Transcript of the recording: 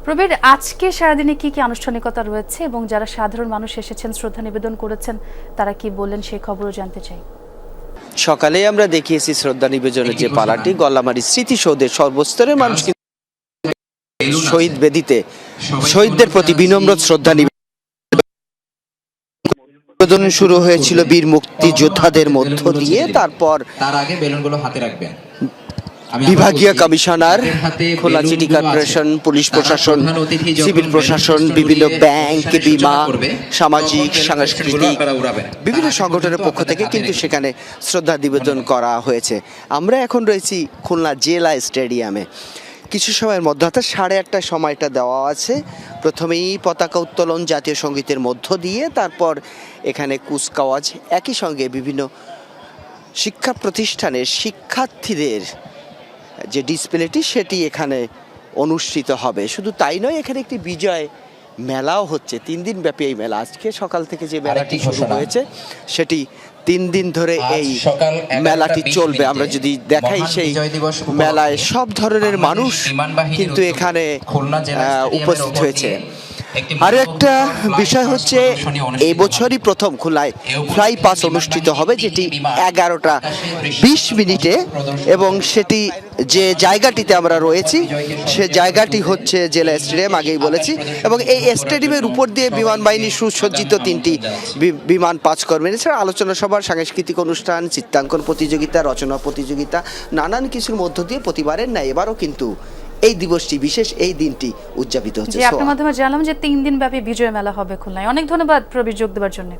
প্রবীর, আজকে সারাদিনে কি কি আনুষ্ঠানিকতা রয়েছে এবং যারা সাধারণ মানুষ এসেছেন শ্রদ্ধা নিবেদন করেছেন তারা কি বললেন সেই খবরও জানতে চাই। সকালে আমরা দেখিয়েছি শ্রদ্ধা নিবেদনের যে পালাটি গল্লামারী স্মৃতিসৌধের সর্বস্তরের মানুষ কিন্তু শহীদ বেদিতে শহীদদের প্রতি বিনম্র শ্রদ্ধা নিবেদন শুরু হয়েছিল বীর মুক্তিযোদ্ধাদের মধ্য দিয়ে। তারপর তার আগে বেলুনগুলো হাতে রাখবেন। বিভাগীয় commissioner, Khulna city corporation, police প্রশাসন, সিভিল প্রশাসন, বিভিন্ন ব্যাংক, বিমা, সামাজিক, সাংস্কৃতিক বিভিন্ন সংগঠনের পক্ষ থেকে কিন্তু সেখানে শ্রদ্ধা নিবেদন করা হয়েছে। আমরা এখন রয়েছি খুলনা জেলা স্টেডিয়ামে। কিছু সময়ের মধ্যে অর্থাৎ 1:30টার সময়টা দেওয়া আছে। প্রথমেই পতাকা উত্তোলন জাতীয় সঙ্গীতের মধ্য দিয়ে, তারপর এখানে কুচকাওয়াজ, একই সঙ্গে বিভিন্ন শিক্ষা প্রতিষ্ঠানের শিক্ষার্থীদের যে ডিসপ্লেটি সেটি এখানে অনুষ্ঠিত হবে। শুধু তাই নয়, এখানে একটি বিজয় মেলাও হচ্ছে। 3 দিন ব্যাপী এই মেলা। আজকে সকাল থেকে যে মেলাটি শুরু হয়েছে সেটি 3 দিন ধরে এই মেলাটি চলবে। আমরা যদি দেখাই সেই মেলায় সব ধরনের মানুষ কিন্তু এখানে উপস্থিত হয়েছে। আরও একটা বিষয় হচ্ছে, এবছরই প্রথম খুলনায় ফ্লাই পাস অনুষ্ঠিত হবে, যেটি 11:20 এবং সেটি যে জায়গাটিতে আমরা রয়েছি সে জায়গাটি হচ্ছে জেলা স্টেডিয়াম, আগেই বলেছি। এবং এই স্টেডিয়ামের উপর দিয়ে বিমান বাহিনী সুসজ্জিত 3টি বিমান পাস করবেন। এছাড়া আলোচনা সভার, সাংস্কৃতিক অনুষ্ঠান, চিত্রাঙ্কন প্রতিযোগিতা, রচনা প্রতিযোগিতা, নানান কিছুর মধ্য দিয়ে প্রতিবারের ন্যায় এবারও কিন্তু এই দিবসটি বিশেষ, এই দিনটি উদযাপিত হচ্ছে। আপনার মাধ্যমে জানলাম যে 3 দিন ব্যাপী বিজয় মেলা হবে খুলনায়। অনেক ধন্যবাদ প্রবীর যোগ দেওয়ার জন্য।